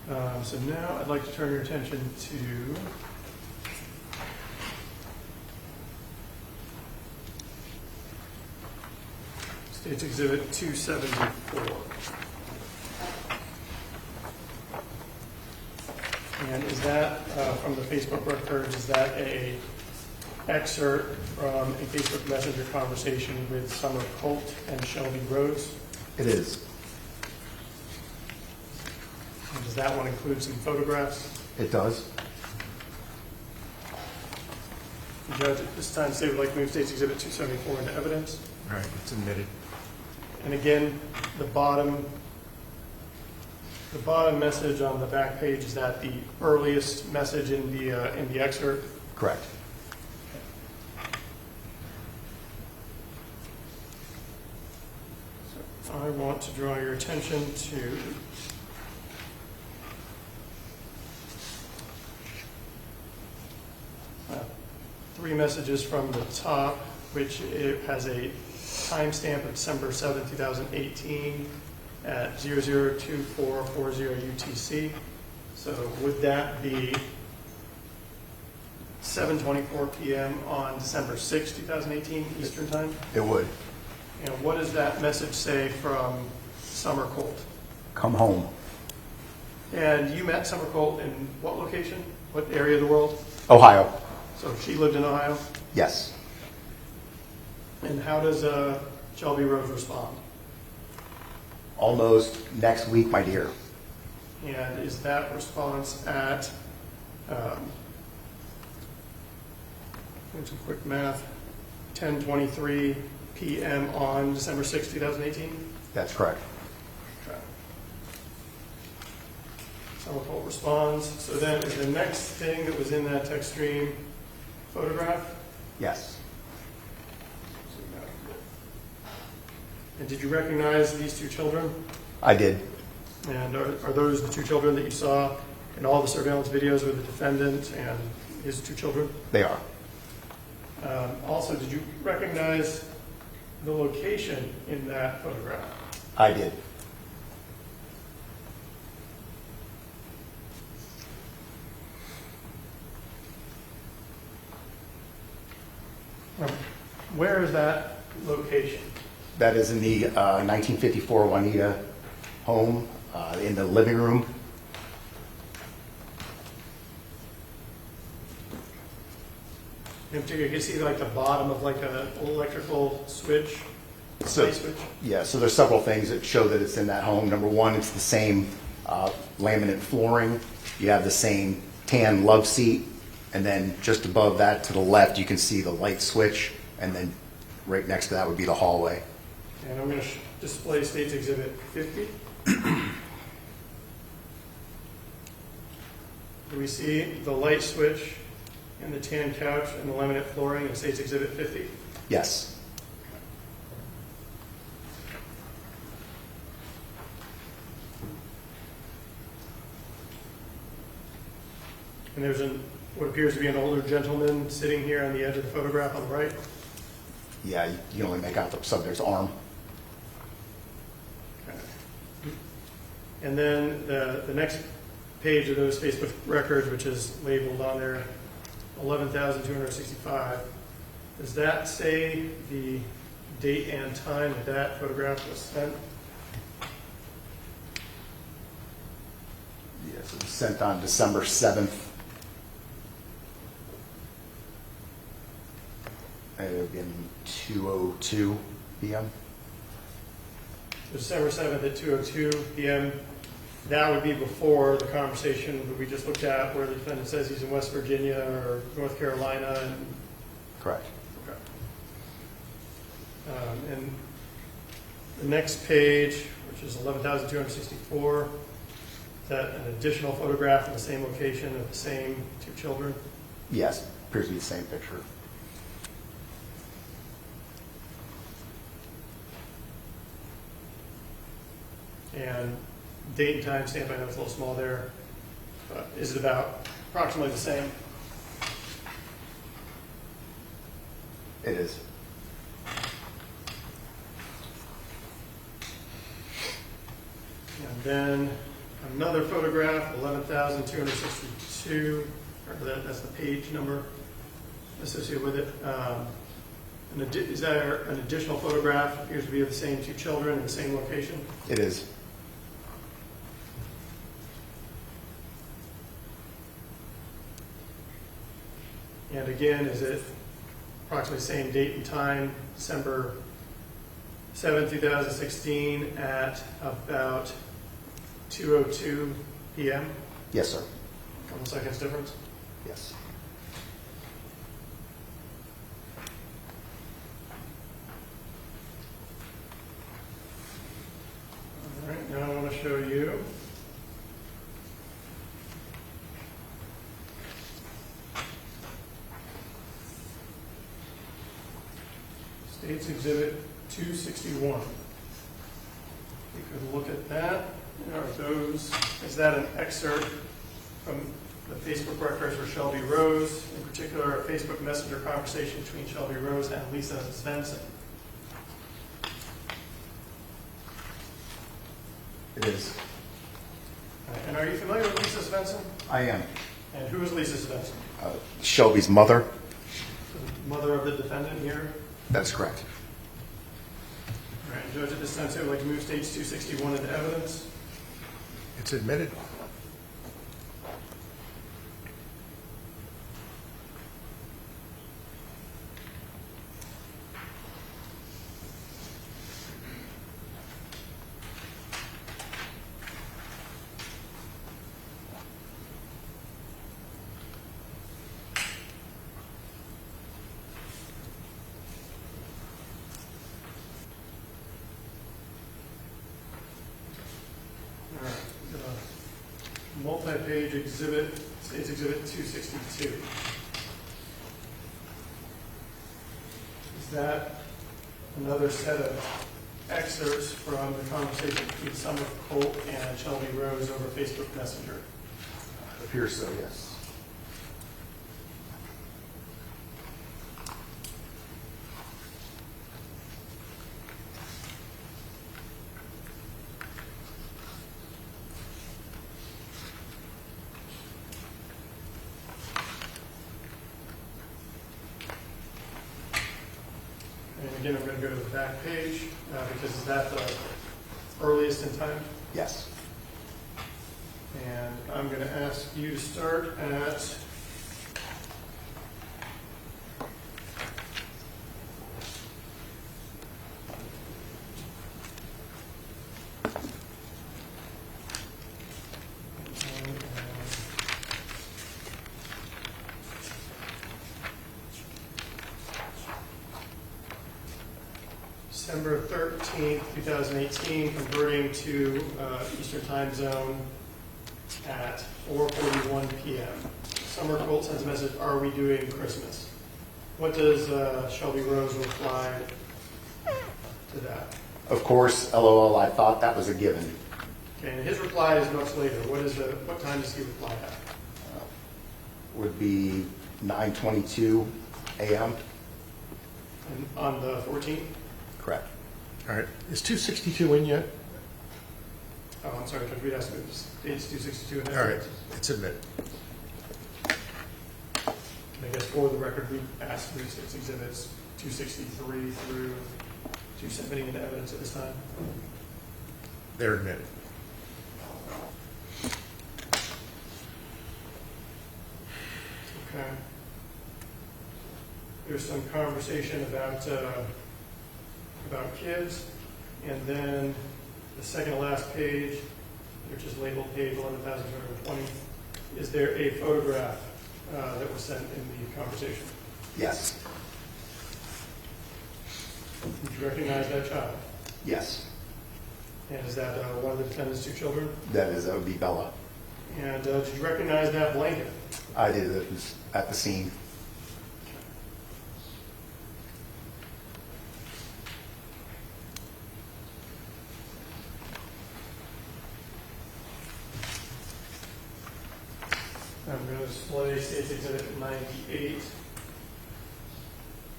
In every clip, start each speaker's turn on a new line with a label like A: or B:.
A: So now I'd like to turn your attention to State's Exhibit 274. And is that, from the Facebook records, is that a excerpt from a Facebook Messenger conversation with Summer Colt and Shelby Rose?
B: It is.
A: And does that one include some photographs?
B: It does.
A: The judge at this time say would like to move State's Exhibit 274 into evidence.
C: All right, it's admitted.
A: And again, the bottom message on the back page, is that the earliest message in the excerpt?
B: Correct.
A: So I want to draw your attention to three messages from the top, which it has a timestamp of December 7th, 2018 at 002440 UTC. So would that be 7:24 p.m. on December 6th, 2018 Eastern Time?
B: It would.
A: And what does that message say from Summer Colt?
B: Come home.
A: And you met Summer Colt in what location? What area of the world?
B: Ohio.
A: So she lived in Ohio?
B: Yes.
A: And how does Shelby Rose respond?
B: Almost next week, my dear.
A: And is that response at, doing some quick math, 10:23 p.m. on December 6, 2018?
B: That's correct.
A: Okay. Summer Colt responds. So then is the next thing that was in that text stream photograph?
B: Yes.
A: And did you recognize these two children?
B: I did.
A: And are those the two children that you saw in all the surveillance videos with the defendant and his two children?
B: They are.
A: Also, did you recognize the location in that photograph?
B: I did.
A: Where is that location?
B: That is in the 1954 Juanita home in the living room.
A: In particular, you can see like the bottom of like an electrical switch, light switch.
B: Yeah, so there's several things that show that it's in that home. Number one, it's the same laminate flooring. You have the same tan love seat. And then just above that to the left, you can see the light switch. And then right next to that would be the hallway.
A: And I'm going to display State's Exhibit 50. Do we see the light switch and the tan couch and the laminate flooring in State's Exhibit 50?
B: Yes.
A: And there's what appears to be an older gentleman sitting here on the edge of the photograph on the right.
B: Yeah, you only make out the subject's arm.
A: Okay. And then the next page of those Facebook records, which is labeled on there, 11,265. Does that say the date and time that that photograph was sent?
B: Yes, it was sent on December 7th. It would have been 2:02 p.m.
A: December 7th at 2:02 p.m. That would be before the conversation that we just looked at where the defendant says he's in West Virginia or North Carolina. And,
B: Correct.
A: okay. And the next page, which is 11,264, is that an additional photograph in the same location of the same two children?
B: Yes, appears to be the same picture.
A: And date and time stamp, I know it's a little small there, but is it about approximately the same?
B: It is.
A: And then Another photograph, 11,262, that's the page number associated with it. Is there an additional photograph, appears to be of the same two children in the same location?
B: It is.
A: And again, is it approximately same date and time, December 7, 2016 at about 2:02 p.m.?
B: Yes, sir.
A: Couple seconds difference?
B: Yes.
A: All right, now I want to show you State's Exhibit 261. You could look at that. Is that an excerpt from the Facebook records for Shelby Rose, in particular a Facebook Messenger conversation between Shelby Rose and Lisa Svensson?
B: It is.
A: And are you familiar with Lisa Svensson?
B: I am.
A: And who is Lisa Svensson?
B: Shelby's mother.
A: The mother of the defendant here?
B: That's correct.
A: All right, Judge, at this time, I would like to move State's 261 into evidence.
C: It's admitted.
A: All right, multi-page exhibit, State's Exhibit 262. Is that another set of excerpts from the conversation between Summer Colt and Shelby Rose over Facebook Messenger?
B: Appears so, yes.
A: And again, I'm going to go to the back page because is that the earliest in time?
B: Yes.
A: And I'm going to ask you to start at December 13th, 2018, converting to Eastern Time Zone at 4:41 p.m. Summer Colt sends a message, "Are we doing Christmas?" What does Shelby Rose reply to that?
B: Of course, LOL, I thought that was a given.
A: Okay, and his reply is much later. What time does he reply at?
B: Would be 9:22 a.m.
A: And on the 14th?
B: Correct.
C: All right. Is 262 in yet?
A: Oh, I'm sorry, Judge, we'd ask you to State's 262. And
C: All right. It's admitted.
A: I guess for the record, we asked for State's Exhibits 263 through 270 into evidence at this time.
C: They're admitted.
A: Okay. There's some conversation about kids, and then the second to last page, which is labeled page 11,220, is there a photograph that was sent in the conversation?
B: Yes.
A: Did you recognize that child?
B: Yes.
A: And is that one of the defendant's two children?
B: That would be Bella.
A: And did you recognize that blanket?
B: I did. It was at the scene.
A: I'm going to display State's Exhibit 98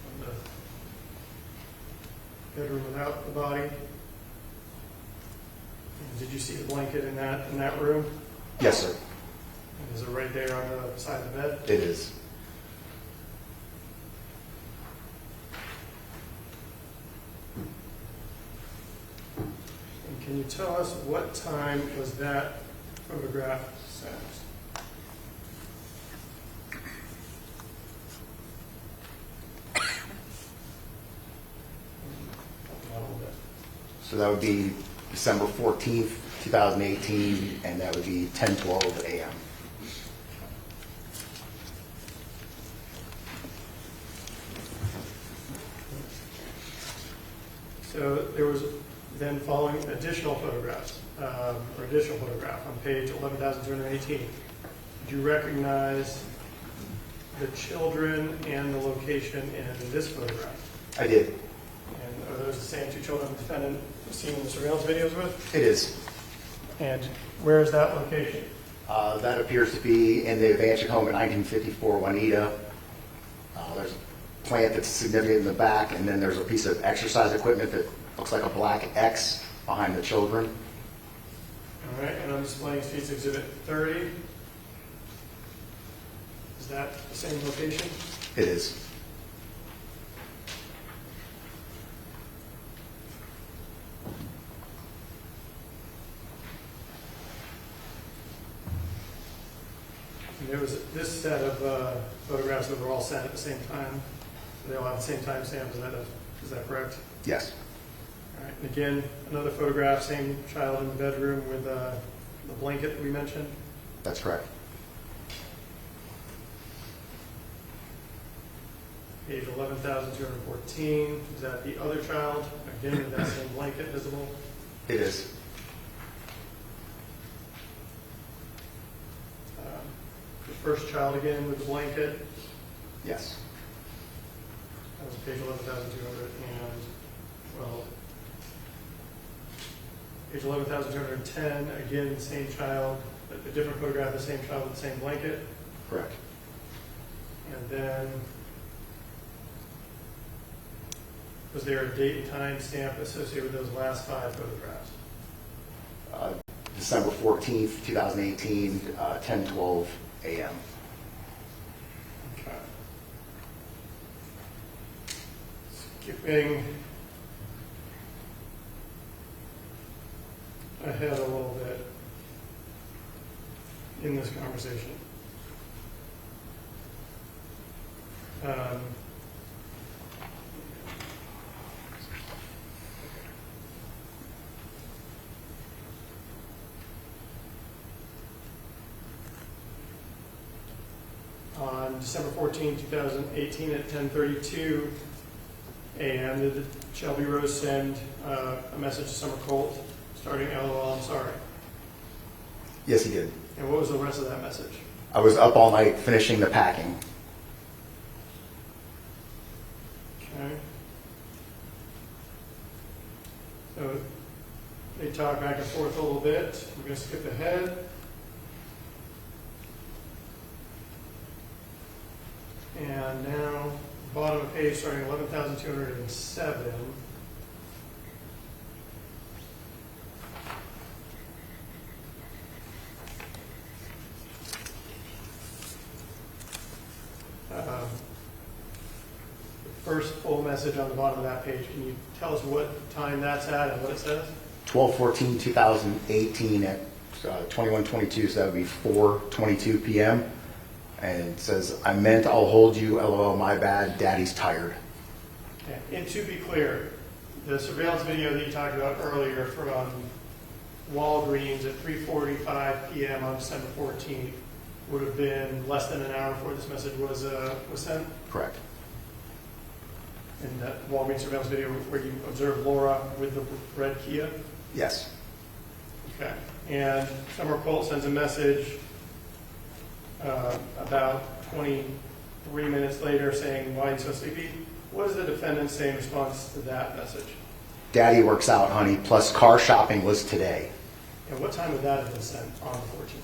A: on the bedroom without the body. And Did you see the blanket in that room?
B: Yes, sir.
A: And is it right there on the side of the bed?
B: It is.
A: And can you tell us what time was that photograph sent? A little bit.
B: So that would be December 14th, 2018, and that would be 10:12 a.m.
A: So there was then following additional photographs, or additional photograph on page 11,218. Did you recognize the children and the location in this photograph?
B: I did.
A: And are those the same two children the defendant was seen in the surveillance videos with?
B: It is.
A: And where is that location?
B: That appears to be in the Evanchik home at 1954 Juanita. There's a plant that's significant in the back, and then there's a piece of exercise equipment that looks like a black X behind the children.
A: All right, and I'm displaying Streets Exhibit 30. Is that the same location?
B: It is.
A: And there was this set of photographs that were all sent at the same time. They all have the same timestamp. Is that correct?
B: Yes.
A: All right. And again, another photograph, same child in the bedroom with the blanket that we mentioned.
B: That's correct.
A: Page 11,214. Is that the other child? Again, with that same blanket visible.
B: It is.
A: The first child again with the blanket.
B: Yes.
A: That was page 11,212. Page 11,210, again, the same child, a different photograph, the same child with the same blanket.
B: Correct.
A: And then, was there a date and time stamp associated with those last 5 photographs?
B: December 14th, 2018, 10:12 a.m.
A: Okay. Skipping ahead a little bit in this conversation. On December 14, 2018 at 10:32 a.m., did Shelby Rose send a message to Summer Colt starting LOL, I'm sorry?
B: Yes, he did.
A: And what was the rest of that message?
B: I was up all night finishing the packing.
A: Okay. So they talk back and forth a little bit. We're going to skip ahead. And now, bottom of page, starting 11,207. The first full message on the bottom of that page, can you tell us what time that's at and what it says?
B: 12/14/2018 at 21:22, so that would be 4:22 p.m. And it says, I meant I'll hold you, LOL, my bad, daddy's tired.
A: Okay. And to be clear, the surveillance video that you talked about earlier from Walgreens at 3:45 p.m. on December 14th would have been less than an hour before this message was sent?
B: Correct.
A: In that Walgreens surveillance video where you observed Laura with the red Kia?
B: Yes.
A: Okay. And Summer Colt sends a message about 23 minutes later saying, why are you so sleepy? What does the defendant say in response to that message?
B: Daddy works out, honey, plus car shopping was today.
A: And what time would that have been sent on the 14th?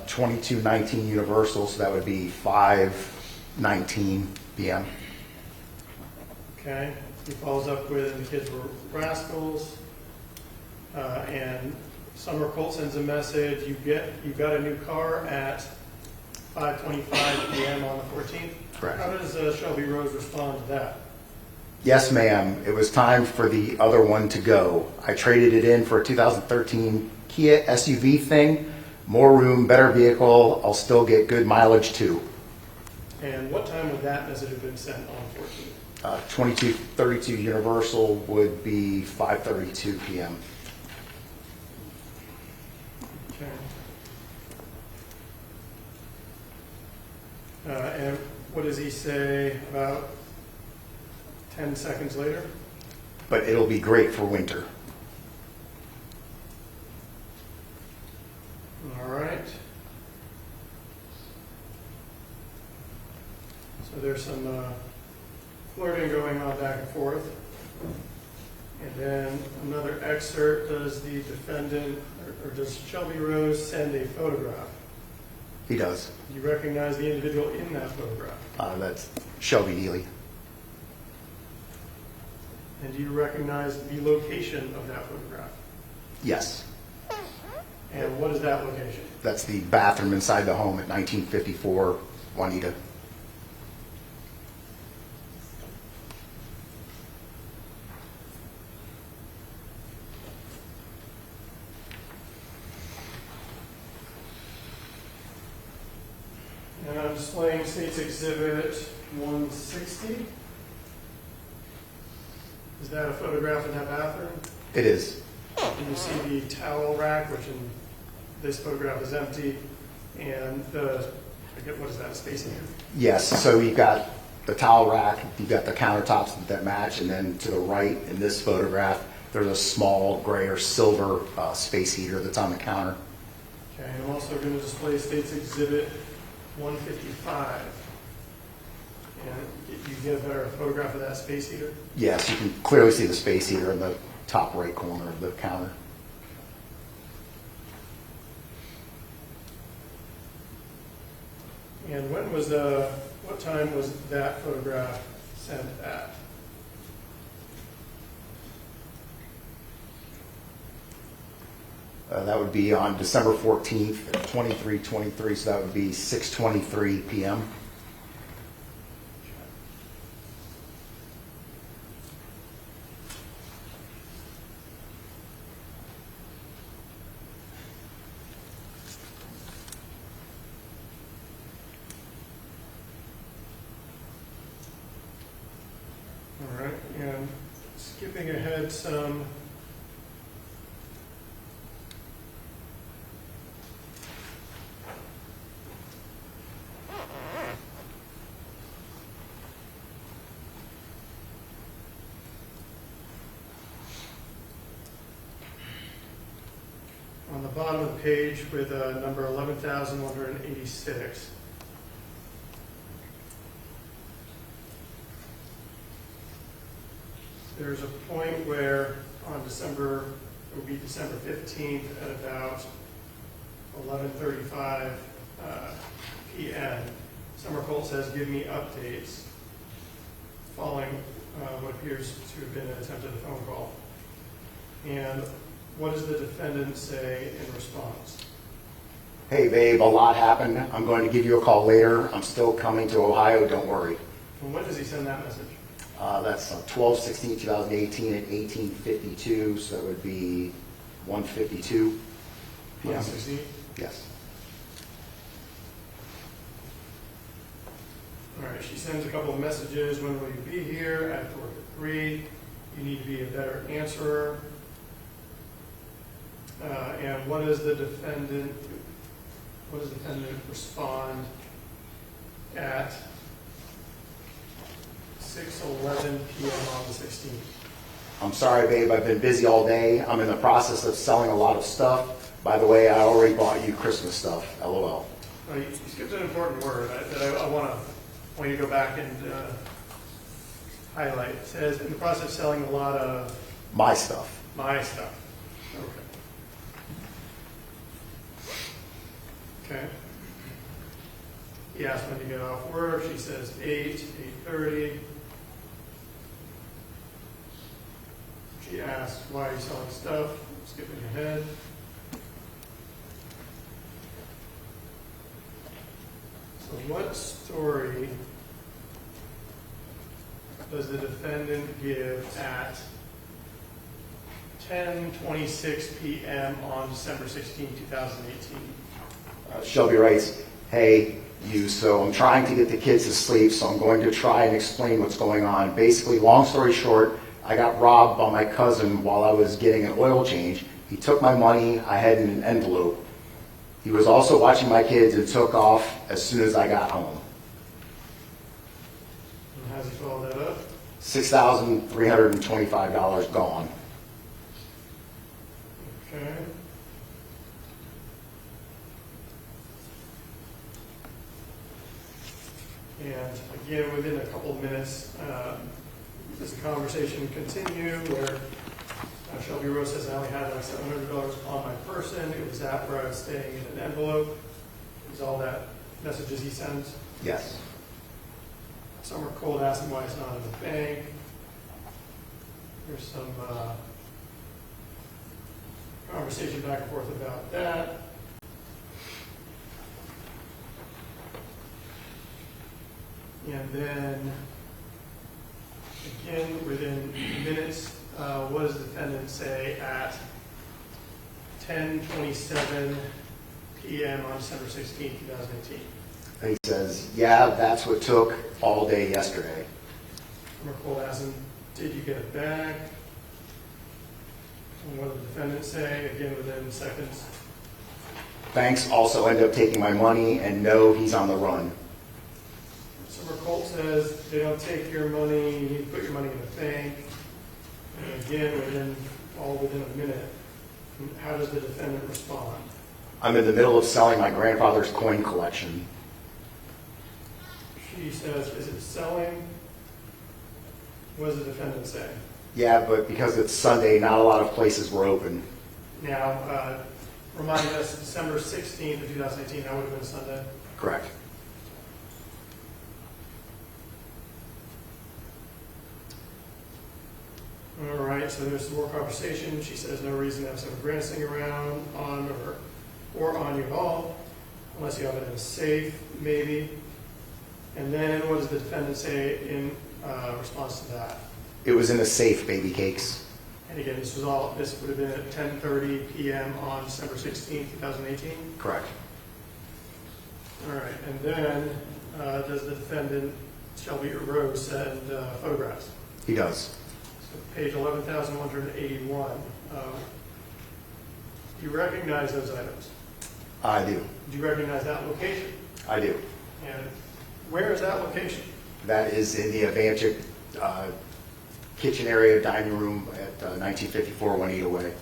B: 22:19 Universal, so that would be 5:19 p.m.
A: Okay. He follows up with, the kids were rascals, and Summer Colt sends a message, you got a new car at 5:25 PM on the 14th.
B: Correct.
A: How does Shelby Rose respond to that?
B: Yes, ma'am. It was time for the other one to go. I traded it in for a 2013 Kia SUV thing. More room, better vehicle. I'll still get good mileage too.
A: And what time would that message have been sent on 14th?
B: 2232 Universal would be 5:32 p.m.
A: Okay. And what does he say about 10 seconds later?
B: But it'll be great for winter.
A: All right. So there's some flirting going on back and forth. And then another excerpt, does the defendant, or does Shelby Rose send a photograph?
B: He does.
A: Do you recognize the individual in that photograph?
B: That's Shelby Nealy.
A: And do you recognize the location of that photograph?
B: Yes.
A: And what is that location?
B: That's the bathroom inside the home at 1954 Juanita.
A: And I'm displaying State's Exhibit 160. Is that a photograph in that bathroom?
B: It is.
A: And you see the towel rack, which in this photograph is empty, and what is that, a space heater?
B: Yes, so you've got the towel rack, you've got the countertops that match, and then to the right in this photograph, there's a small gray or silver space heater that's on the counter.
A: Okay, and I'm also going to display State's Exhibit 155. And you get a better photograph of that space heater?
B: Yes, you can clearly see the space heater in the top right corner of the counter.
A: And what time was that photograph sent at?
B: That would be on December 14th at 23:23, so that would be 6:23 p.m.
A: All right, and skipping ahead some. On the bottom of the page with number 11,186. There's a point where on December 15th at about 11:35 p.m., Summer Colt says, give me updates, following what appears to have been an attempt at a phone call. And what does the defendant say in response?
B: Hey babe, a lot happened. I'm going to give you a call later. I'm still coming to Ohio, don't worry.
A: And when does he send that message?
B: That's 12/16/2018 at 18:52, so it would be 1:52 p.m.
A: 1:16?
B: Yes.
A: All right, she sends a couple of messages. When will you be here? I have to work at 3. You need to be a better answerer. And what does the defendant respond at 6:11 p.m. on the 16th?
B: I'm sorry, babe. I've been busy all day. I'm in the process of selling a lot of stuff. By the way, I already bought you Christmas stuff. LOL.
A: You skipped an important word that I want you to go back and highlight. It says, in the process of selling a lot of
B: My stuff.
A: my stuff. Okay. He asks when to get off work. She says 8:30. She asks, why are you selling stuff? Skipping ahead. So what story does the defendant give at 10:26 p.m. on December 16, 2018?
B: Shelby writes, hey, so I'm trying to get the kids to sleep, so I'm going to try and explain what's going on. Basically, long story short, I got robbed by my cousin while I was getting an oil change. He took my money, I had in an envelope. He was also watching my kids and took off as soon as I got home.
A: And how's he follow that up?
B: $6,325 gone.
A: Okay. And again, within a couple of minutes, this conversation continued where Shelby Rose says, I only had like $700 on my person. It was that where I was staying in an envelope. It was all that messages he sends.
B: Yes.
A: Summer Cold asked him why it's not in the bank. There's some conversation back and forth about that. And then, again, within minutes, what does the defendant say at 10:27 p.m. on December 16, 2018?
B: And he says, yeah, that's what took all day yesterday.
A: Merkel asks him, did you get it back? And what did the defendant say, again, within seconds?
B: Banks also end up taking my money, and no, he's on the run.
A: Summer Colt says, they don't take your money, you need to put your money in the bank. And again, within a minute. And how does the defendant respond?
B: I'm in the middle of selling my grandfather's coin collection.
A: She says, is it selling? What does the defendant say?
B: Yeah, but because it's Sunday, not a lot of places were open.
A: Now, remind us, December 16th of 2018, that would have been Sunday.
B: Correct.
A: All right, so there's some more conversation. She says no reason to have some granting around on or on you at all, unless you have it in a safe, maybe. And then what does the defendant say in response to that?
B: It was in a safe, baby cakes.
A: And again, this would have been at 10:30 p.m. on December 16th, 2018?
B: Correct.
A: All right, and then does the defendant, Shelby Rose, send photographs?
B: He does.
A: So page 11,181. Do you recognize those items?
B: I do.
A: Do you recognize that location?
B: I do.
A: And where is that location?
B: That is in the Avantic kitchen area, dining room at 1954 Juanita Way.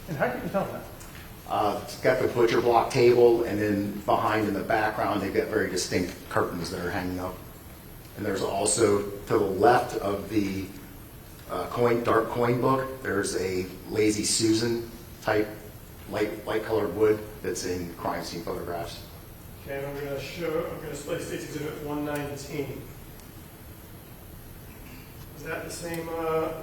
A: And how can you tell that?
B: It's got the butcher block table, and then behind in the background, they've got very distinct curtains that are hanging up. And there's also, to the left of the dark coin book, there's a Lazy Susan type light colored wood that's in crime scene photographs.
A: Okay, and I'm going to display State's Exhibit 119. Is that the same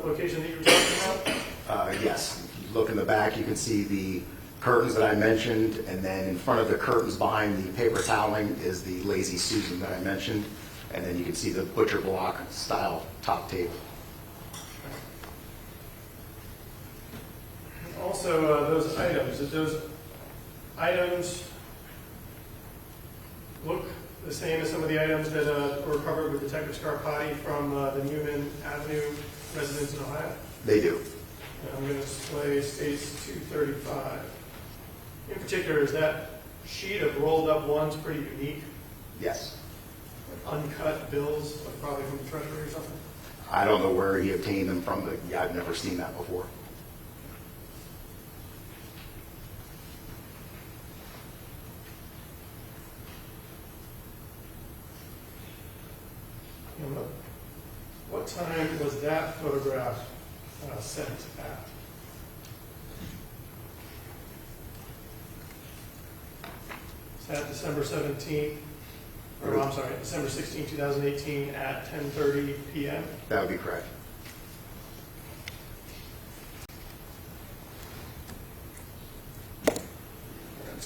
A: location that you were talking about?
B: Yes. If you look in the back, you can see the curtains that I mentioned, and then in front of the curtains behind the paper toweling is the Lazy Susan that I mentioned, and then you can see the butcher block style top table.
A: Also, those items, did those items look the same as some of the items that were recovered with Detective Scarpati from the Newman Avenue residence in Ohio?
B: They do.
A: And I'm going to display States 235. In particular, is that sheet of rolled up ones pretty unique?
B: Yes.
A: Like uncut bills, like probably from the Treasury or something?
B: I don't know where he obtained them from, but yeah, I've never seen that before.
A: And what time was that photograph sent at? Is that December 17th, or I'm sorry, December 16, 2018 at 10:30 p.m.?
B: That would be correct.